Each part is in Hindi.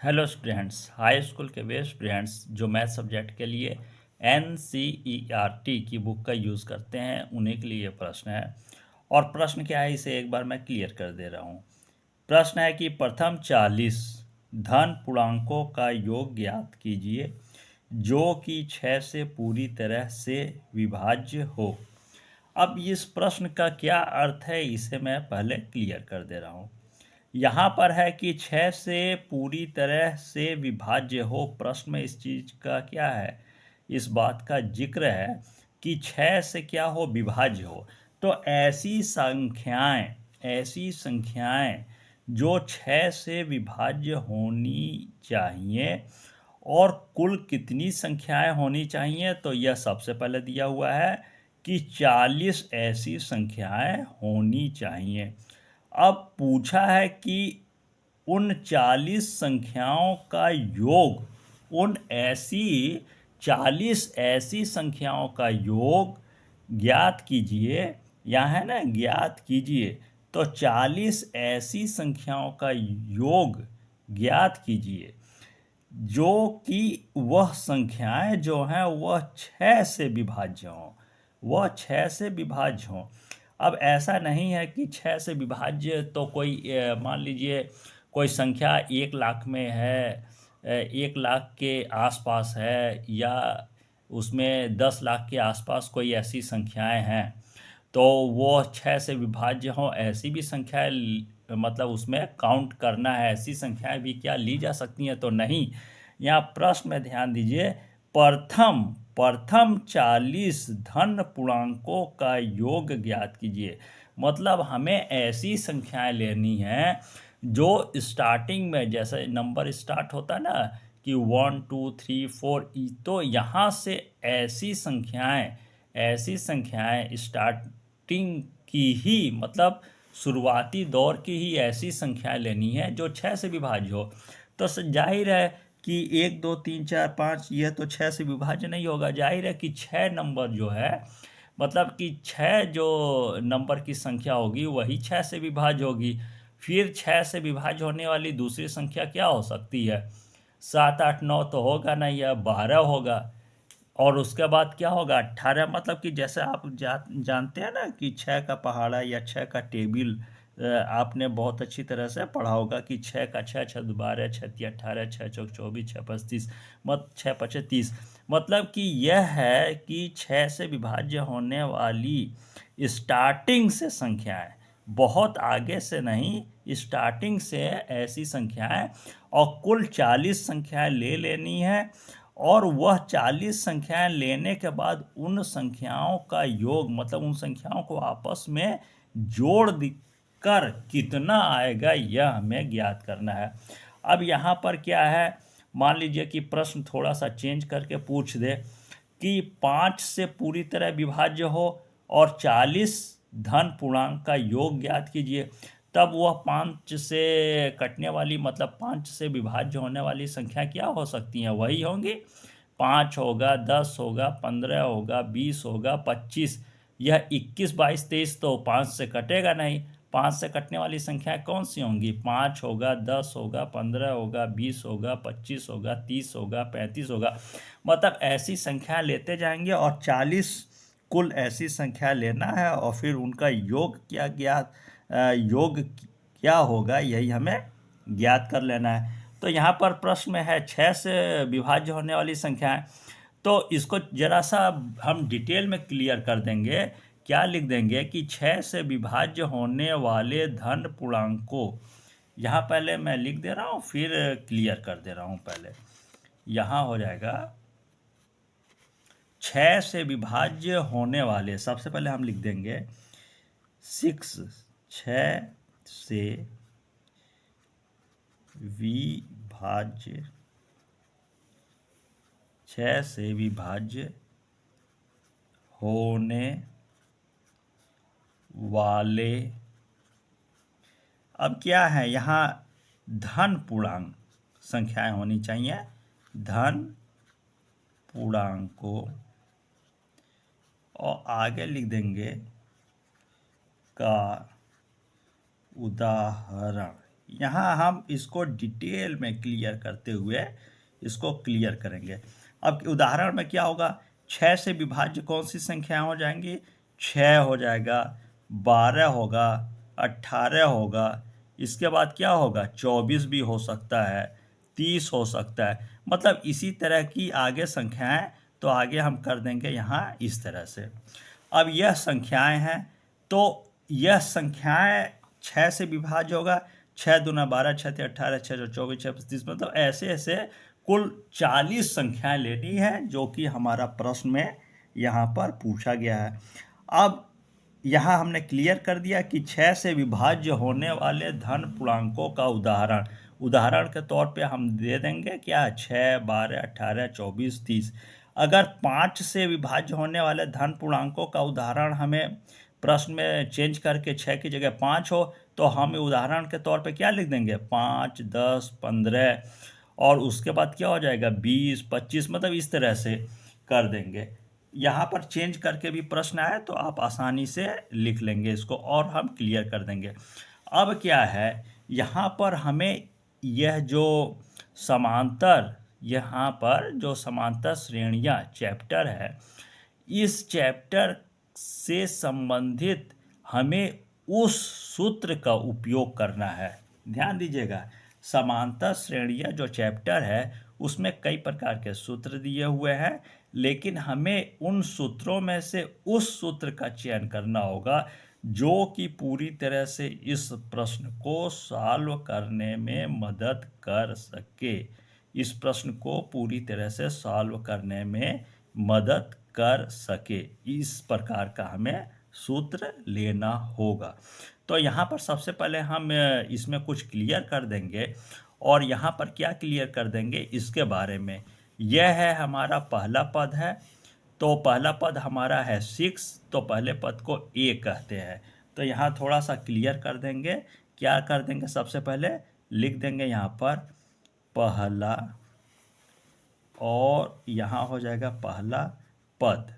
हेलो स्टूडेंट्स, हाई स्कूल के वे स्टूडेंट्स जो मैथ सब्जेक्ट के लिए NCERT की बुक का यूज़ करते हैं उन्हीं के लिए ये प्रश्न है। और प्रश्न क्या है इसे एक बार मैं क्लियर कर दे रहा हूँ। प्रश्न है कि प्रथम 40 धन पूर्णांकों का योग ज्ञात कीजिए जो कि 6 से पूरी तरह से विभाज्य हो। अब इस प्रश्न का क्या अर्थ है इसे मैं पहले क्लियर कर दे रहा हूँ। यहाँ पर है कि 6 से पूरी तरह से विभाज्य हो। प्रश्न में इस चीज़ का क्या है, इस बात का जिक्र है कि 6 से क्या हो, विभाज्य हो। तो ऐसी संख्याएं जो 6 से विभाज्य होनी चाहिए। और कुल कितनी संख्याएं होनी चाहिए, तो यह सबसे पहले दिया हुआ है कि 40 ऐसी संख्याएं होनी चाहिए। अब पूछा है कि उन 40 संख्याओं का योग, उन ऐसी 40 ऐसी संख्याओं का योग ज्ञात कीजिए। यहाँ है ना, ज्ञात कीजिए। तो 40 ऐसी संख्याओं का योग ज्ञात कीजिए जो कि वह संख्याएं जो हैं वह 6 से विभाज्य हों, वह 6 से विभाज्य हों। अब ऐसा नहीं है कि 6 से विभाज्य तो कोई मान लीजिए कोई संख्या 1 लाख में है, 1 लाख के आसपास है, या उसमें 10 लाख के आसपास कोई ऐसी संख्याएं हैं तो वो 6 से विभाज्य हों। ऐसी भी संख्याएं मतलब उसमें काउंट करना है, ऐसी संख्याएं भी क्या ली जा सकती हैं, तो नहीं। यहाँ प्रश्न में ध्यान दीजिए, प्रथम प्रथम 40 धन पूर्णांकों का योग ज्ञात कीजिए। मतलब हमें ऐसी संख्याएं लेनी हैं जो स्टार्टिंग में, जैसे नंबर स्टार्ट होता है ना कि 1 2 3 4, तो यहाँ से ऐसी संख्याएं स्टार्टिंग की ही, मतलब शुरुआती दौर की ही ऐसी संख्याएं लेनी है जो 6 से विभाज्य हो। तो जाहिर है कि 1 2 3 4 5 यह तो 6 से विभाज्य नहीं होगा। जाहिर है कि 6 नंबर जो है, मतलब कि 6 जो नंबर की संख्या होगी वही 6 से विभाज्य होगी। फिर 6 से विभाज्य होने वाली दूसरी संख्या क्या हो सकती है, 7 8 9 तो होगा नहीं, या 12 होगा। और उसके बाद क्या होगा, 18। मतलब कि जैसे आप जानते हैं ना कि 6 का पहाड़ा या 6 का टेबिल, आपने बहुत अच्छी तरह से पढ़ा होगा कि 6 का 6 6 12 6 3 18 6 चौक 24 6 5 30, 6 5 30। मतलब कि यह है कि 6 से विभाज्य होने वाली स्टार्टिंग से संख्याएं, बहुत आगे से नहीं, स्टार्टिंग से ऐसी संख्याएं, और कुल 40 संख्याएं ले लेनी है। और वह 40 संख्याएं लेने के बाद उन संख्याओं का योग, मतलब उन संख्याओं को आपस में जोड़ कर कितना आएगा यह हमें ज्ञात करना है। अब यहाँ पर क्या है, मान लीजिए कि प्रश्न थोड़ा सा चेंज करके पूछ दे कि 5 से पूरी तरह विभाज्य हो और 40 धन पूर्णांक का योग ज्ञात कीजिए। तब वह 5 से कटने वाली, मतलब 5 से विभाज्य होने वाली संख्या क्या हो सकती हैं, वही होंगी। 5 होगा, 10 होगा, 15 होगा, 20 होगा, 25। यह 21 22 23 तो 5 से कटेगा नहीं। 5 से कटने वाली संख्याएं कौन सी होंगी, 5 होगा, 10 होगा, 15 होगा, 20 होगा, 25 होगा, 30 होगा, 35 होगा। मतलब ऐसी संख्या लेते जाएंगे और 40 कुल ऐसी संख्या लेना है, और फिर उनका योग योग क्या होगा यही हमें ज्ञात कर लेना है। तो यहाँ पर प्रश्न में है 6 से विभाज्य होने वाली संख्याएं। तो इसको जरा सा हम डिटेल में क्लियर कर देंगे। क्या लिख देंगे कि 6 से विभाज्य होने वाले धन पूर्णांकों, यहाँ पहले मैं लिख दे रहा हूँ फिर क्लियर कर दे रहा हूँ। पहले यहाँ हो जाएगा 6 से विभाज्य होने वाले, सबसे पहले हम लिख देंगे 6 से विभाज्य, 6 से विभाज्य होने वाले, अब क्या है यहाँ, धन पूर्णांक संख्याएं होनी चाहिए, धन पूर्णांकों, और आगे लिख देंगे का उदाहरण। यहाँ हम इसको डिटेल में क्लियर करते हुए इसको क्लियर करेंगे। अब उदाहरण में क्या होगा, 6 से विभाज्य कौन सी संख्याएं हो जाएंगी, 6 हो जाएगा, 12 होगा, 18 होगा, इसके बाद क्या होगा, 24 भी हो सकता है, 30 हो सकता है। मतलब इसी तरह की आगे संख्याएं, तो आगे हम कर देंगे यहाँ इस तरह से। अब यह संख्याएं हैं, तो यह संख्याएं 6 से विभाज्य होगा, 6 दूना 12, 6 ते 18, 6 चौ 24, 6 35, मतलब ऐसे ऐसे कुल 40 संख्याएं लेनी है, जो कि हमारा प्रश्न में यहाँ पर पूछा गया है। अब यहाँ हमने क्लियर कर दिया कि 6 से विभाज्य होने वाले धन पूर्णांकों का उदाहरण के तौर पे हम दे देंगे क्या, 6, 12, 18, 24, 30। अगर 5 से विभाज्य होने वाले धन पूर्णांकों का उदाहरण हमें प्रश्न में चेंज करके 6 की जगह 5 हो, तो हम उदाहरण के तौर पे क्या लिख देंगे, 5, 10, 15, और उसके बाद क्या हो जाएगा, 20, 25, मतलब इस तरह से कर देंगे। यहाँ पर चेंज करके भी प्रश्न आए तो आप आसानी से लिख लेंगे इसको, और हम क्लियर कर देंगे। अब क्या है, यहाँ पर हमें यह जो समांतर, यहाँ पर जो समांतर श्रेणियाँ चैप्टर है, इस चैप्टर से संबंधित हमें उस सूत्र का उपयोग करना है। ध्यान दीजिएगा, समांतर श्रेणियाँ जो चैप्टर है उसमें कई प्रकार के सूत्र दिए हुए हैं, लेकिन हमें उन सूत्रों में से उस सूत्र का चयन करना होगा जो कि पूरी तरह से इस प्रश्न को सॉल्व करने में मदद कर सके। इस प्रश्न को पूरी तरह से सॉल्व करने में मदद कर सके, इस प्रकार का हमें सूत्र लेना होगा। तो यहाँ पर सबसे पहले हम इसमें कुछ क्लियर कर देंगे, और यहाँ पर क्या क्लियर कर देंगे इसके बारे में। यह है हमारा पहला पद है, तो पहला पद हमारा है 6, तो पहले पद को a कहते हैं। तो यहाँ थोड़ा सा क्लियर कर देंगे, क्या कर देंगे, सबसे पहले लिख देंगे यहाँ पर पहला, और यहाँ हो जाएगा पहला पद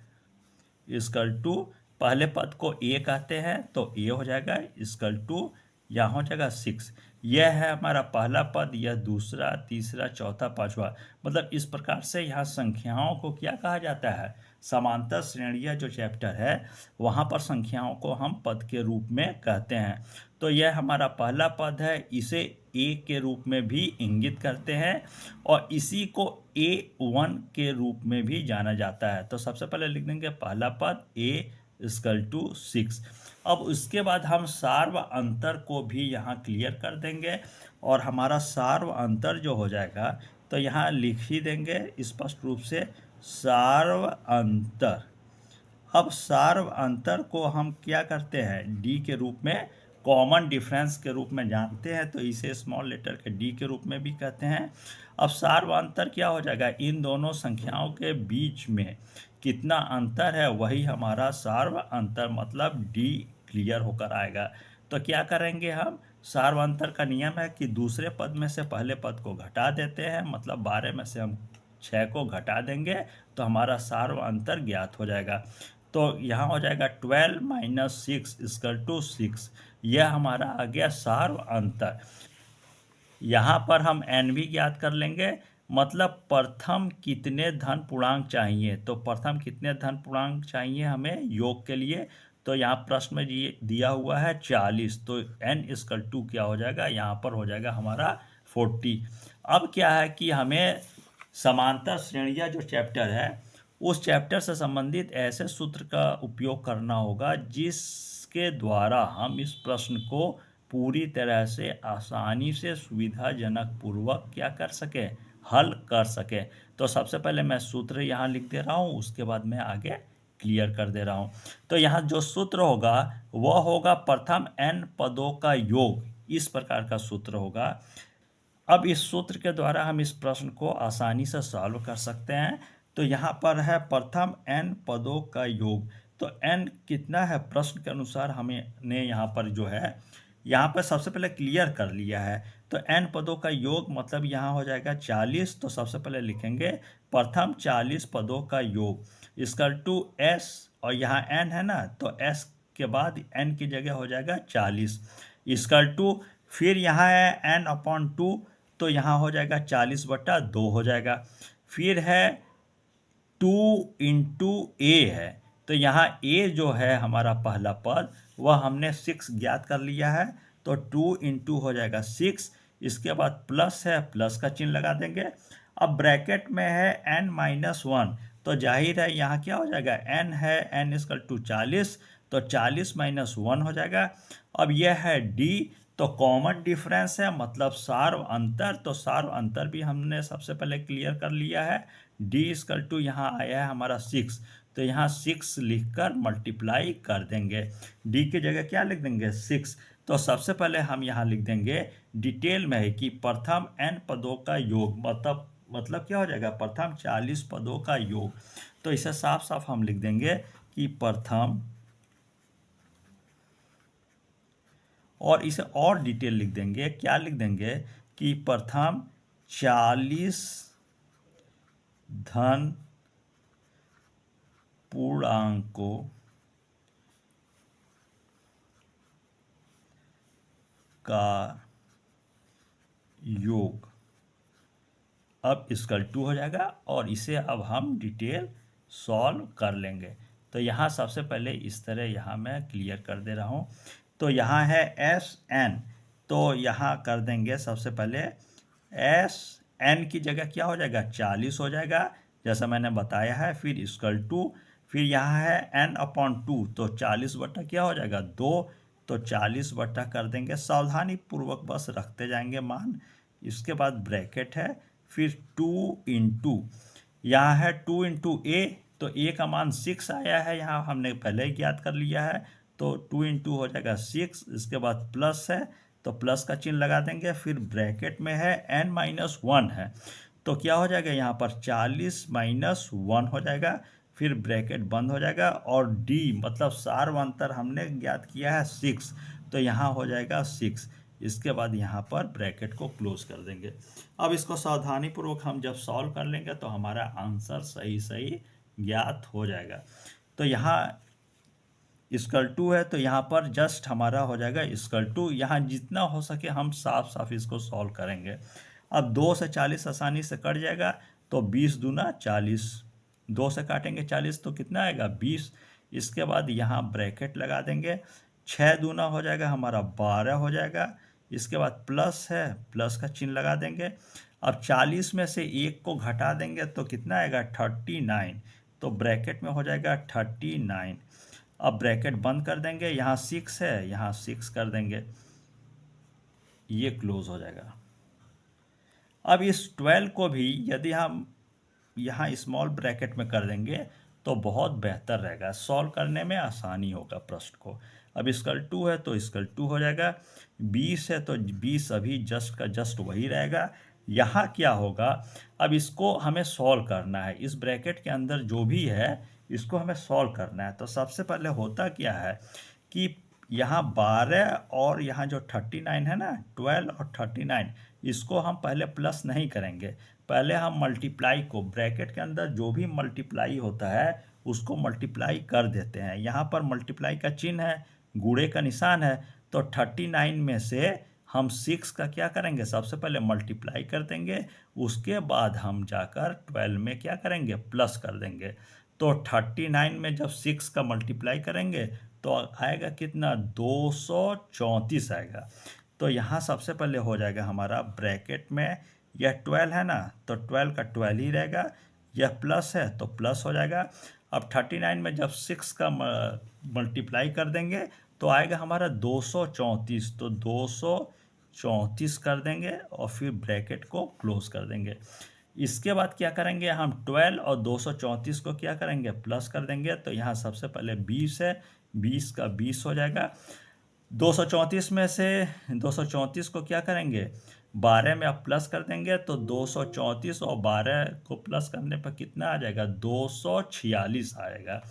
इक्वल टू, पहले पद को a कहते हैं तो a हो जाएगा इक्वल टू, यहाँ हो जाएगा 6। यह है हमारा पहला पद, यह दूसरा, तीसरा, चौथा, पांचवा। मतलब इस प्रकार से यहाँ संख्याओं को क्या कहा जाता है, समांतर श्रेणियाँ जो चैप्टर है वहाँ पर संख्याओं को हम पद के रूप में कहते हैं। तो यह हमारा पहला पद है, इसे a के रूप में भी इंगित करते हैं, और इसी को a1 के रूप में भी जाना जाता है। तो सबसे पहले लिख देंगे पहला पद a इक्वल टू 6। अब उसके बाद हम सार्व अंतर को भी यहाँ क्लियर कर देंगे, और हमारा सार्व अंतर जो हो जाएगा, तो यहाँ लिख ही देंगे स्पष्ट रूप से सार्व अंतर। अब सार्व अंतर को हम क्या करते हैं, डी के रूप में, कॉमन डिफरेंस के रूप में जानते हैं, तो इसे स्मॉल लेटर के डी के रूप में भी कहते हैं। अब सार्व अंतर क्या हो जाएगा, इन दोनों संख्याओं के बीच में कितना अंतर है वही हमारा सार्व अंतर, मतलब डी क्लियर होकर आएगा। तो क्या करेंगे हम, सार्व अंतर का नियम है कि दूसरे पद में से पहले पद को घटा देते हैं, मतलब 12 में से हम 6 को घटा देंगे तो हमारा सार्व अंतर ज्ञात हो जाएगा। तो यहाँ हो जाएगा 12 माइनस 6 इक्वल टू 6। यह हमारा आ गया सार्व अंतर। यहाँ पर हम n भी ज्ञात कर लेंगे, मतलब प्रथम कितने धन पूर्णांक चाहिए, तो प्रथम कितने धन पूर्णांक चाहिए हमें योग के लिए, तो यहाँ प्रश्न में दिया हुआ है 40, तो n इक्वल टू क्या हो जाएगा, यहाँ पर हो जाएगा हमारा 40। अब क्या है कि हमें समांतर श्रेणियाँ जो चैप्टर है उस चैप्टर से संबंधित ऐसे सूत्र का उपयोग करना होगा जिसके द्वारा हम इस प्रश्न को पूरी तरह से आसानी से सुविधाजनक पूर्वक क्या कर सके, हल कर सके। तो सबसे पहले मैं सूत्र यहाँ लिख दे रहा हूँ, उसके बाद मैं आगे क्लियर कर दे रहा हूँ। तो यहाँ जो सूत्र होगा वह होगा प्रथम n पदों का योग, इस प्रकार का सूत्र होगा। अब इस सूत्र के द्वारा हम इस प्रश्न को आसानी से सॉल्व कर सकते हैं। तो यहाँ पर है प्रथम n पदों का योग, तो n कितना है प्रश्न के अनुसार हमने यहाँ पर जो है, यहाँ पर सबसे पहले क्लियर कर लिया है। तो n पदों का योग मतलब यहाँ हो जाएगा 40। तो सबसे पहले लिखेंगे प्रथम 40 पदों का योग इक्वल टू s, और यहाँ n है ना, तो s के बाद n की जगह हो जाएगा 40 इक्वल टू, फिर यहाँ है n/2, तो यहाँ हो जाएगा 40/2 हो जाएगा। फिर है 2 इंटू ए है, तो यहाँ ए जो है हमारा पहला पद वह हमने 6 ज्ञात कर लिया है, तो 2 इंटू हो जाएगा 6। इसके बाद प्लस है, प्लस का चिन्ह लगा देंगे। अब ब्रैकेट में है n-1, तो जाहिर है यहाँ क्या हो जाएगा, n है, n 40, तो 40-1 हो जाएगा। अब यह है d, तो कॉमन डिफरेंस है मतलब सार्व अंतर, तो सार्व अंतर भी हमने सबसे पहले क्लियर कर लिया है। d यहाँ आया है हमारा 6, तो यहाँ 6 लिखकर मल्टीप्लाई कर देंगे। d की जगह क्या लिख देंगे, 6। तो सबसे पहले हम यहाँ लिख देंगे डिटेल में है कि प्रथम n पदों का योग, मतलब क्या हो जाएगा, प्रथम 40 पदों का योग। तो इसे साफ साफ हम लिख देंगे कि प्रथम, और इसे और डिटेल लिख देंगे, क्या लिख देंगे कि प्रथम 40 धन पूर्णांकों का योग। अब =2 हो जाएगा, और इसे अब हम डिटेल सॉल्व कर लेंगे। तो यहाँ सबसे पहले इस तरह यहाँ मैं क्लियर कर दे रहा हूँ। तो यहाँ है Sn, तो यहाँ कर देंगे सबसे पहले Sn की जगह क्या हो जाएगा, 40 हो जाएगा जैसा मैंने बताया है। फिर =, फिर यहाँ है n/2, तो 40 बटा क्या हो जाएगा, 2, तो 40 बटा कर देंगे, सावधानी पूर्वक बस रखते जाएंगे मान। इसके बाद ब्रैकेट है, फिर 2 इंटू, यहाँ है 2 इंटू ए, तो ए का मान 6 आया है, यहाँ हमने पहले ही ज्ञात कर लिया है, तो 2 इंटू हो जाएगा 6। इसके बाद प्लस है, तो प्लस का चिन्ह लगा देंगे। फिर ब्रैकेट में है n-1 है, तो क्या हो जाएगा यहाँ पर 40-1 हो जाएगा। फिर ब्रैकेट बंद हो जाएगा, और d मतलब सार्व अंतर हमने ज्ञात किया है 6, तो यहाँ हो जाएगा 6। इसके बाद यहाँ पर ब्रैकेट को क्लोज कर देंगे। अब इसको सावधानीपूर्वक हम जब सॉल्व कर लेंगे तो हमारा आंसर सही सही ज्ञात हो जाएगा। तो यहाँ =, है, तो यहाँ पर जस्ट हमारा हो जाएगा =, यहाँ जितना हो सके हम साफ साफ इसको सॉल्व करेंगे। अब 2 से 40 आसानी से कट जाएगा, तो 20 दूना 40, 2 से काटेंगे 40 तो कितना आएगा, 20। इसके बाद यहाँ ब्रैकेट लगा देंगे, 6 दूना हो जाएगा हमारा 12 हो जाएगा। इसके बाद प्लस है, प्लस का चिन्ह लगा देंगे। अब 40 में से 1 को घटा देंगे तो कितना आएगा, 39, तो ब्रैकेट में हो जाएगा 39। अब ब्रैकेट बंद कर देंगे, यहाँ 6 है, यहाँ 6 कर देंगे, ये क्लोज हो जाएगा। अब इस 12 को भी यदि हम यहाँ स्मॉल ब्रैकेट में कर देंगे तो बहुत बेहतर रहेगा, सॉल्व करने में आसानी होगा प्रश्न को। अब =2 है, तो =2 हो जाएगा। 20 है, तो 20 अभी जस्ट का जस्ट वही रहेगा। यहाँ क्या होगा, अब इसको हमें सॉल्व करना है, इस ब्रैकेट के अंदर जो भी है इसको हमें सॉल्व करना है। तो सबसे पहले होता क्या है कि यहाँ 12 और यहाँ जो 39 है ना, 12 और 39, इसको हम पहले प्लस नहीं करेंगे, पहले हम मल्टीप्लाई को, ब्रैकेट के अंदर जो भी मल्टीप्लाई होता है उसको मल्टीप्लाई कर देते हैं। यहाँ पर मल्टीप्लाई का चिन्ह है, गुणे का निशान है, तो 39 में से हम 6 का क्या करेंगे, सबसे पहले मल्टीप्लाई कर देंगे, उसके बाद हम जाकर 12 में क्या करेंगे, प्लस कर देंगे। तो 39 में जब 6 का मल्टीप्लाई करेंगे तो आएगा कितना, 234 आएगा। तो यहाँ सबसे पहले हो जाएगा हमारा ब्रैकेट में, यह 12 है ना, तो 12 का 12 ही रहेगा, यह प्लस है तो प्लस हो जाएगा। अब 39 में जब 6 का मल्टीप्लाई कर देंगे तो आएगा हमारा 234, तो 234 कर देंगे और फिर ब्रैकेट को क्लोज कर देंगे। इसके बाद क्या करेंगे, हम 12 और 234 को क्या करेंगे, प्लस कर देंगे। तो यहाँ सबसे पहले 20 है, 20 का 20 हो जाएगा। 234 में से 234 को क्या करेंगे, 12 में आप प्लस कर देंगे, तो 234 और 12 को प्लस करने पर कितना आ जाएगा, 246 आएगा।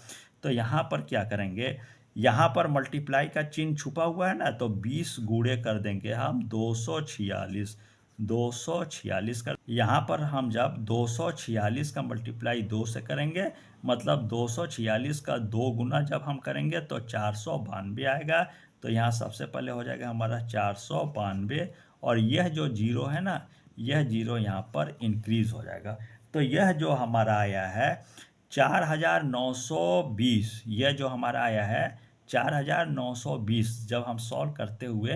तो यहाँ पर क्या करेंगे, यहाँ पर मल्टीप्लाई का चिन्ह छुपा हुआ है ना, तो 20 गुणे कर देंगे हम 246, 246 कर, यहाँ पर हम जब 246 का मल्टीप्लाई 2 से करेंगे, मतलब 246 का 2 गुना जब हम करेंगे तो 492 आएगा। तो यहाँ सबसे पहले हो जाएगा हमारा 492, और यह जो जीरो है ना, यह जीरो यहाँ पर इंक्रीज हो जाएगा। तो यह जो हमारा आया है 4920, यह जो हमारा आया है 4920, जब हम सॉल्व करते हुए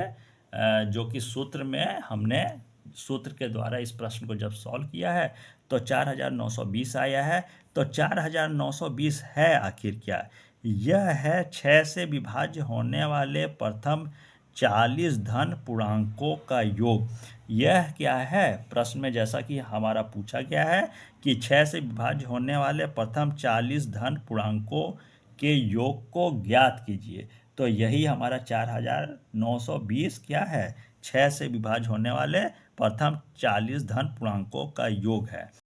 जो कि सूत्र में हमने सूत्र के द्वारा इस प्रश्न को जब सॉल्व किया है तो 4920 आया है। तो 4920 है आखिर क्या? यह है 6 से विभाज्य होने वाले प्रथम 40 धन पूर्णांकों का योग। यह क्या है? प्रश्न में जैसा कि हमारा पूछा गया है कि 6 से विभाज्य होने वाले प्रथम 40 धन पूर्णांकों के योग को ज्ञात कीजिए। तो यही हमारा 4920 क्या है? 6 से विभाज्य होने वाले प्रथम 40 धन पूर्णांकों का योग है।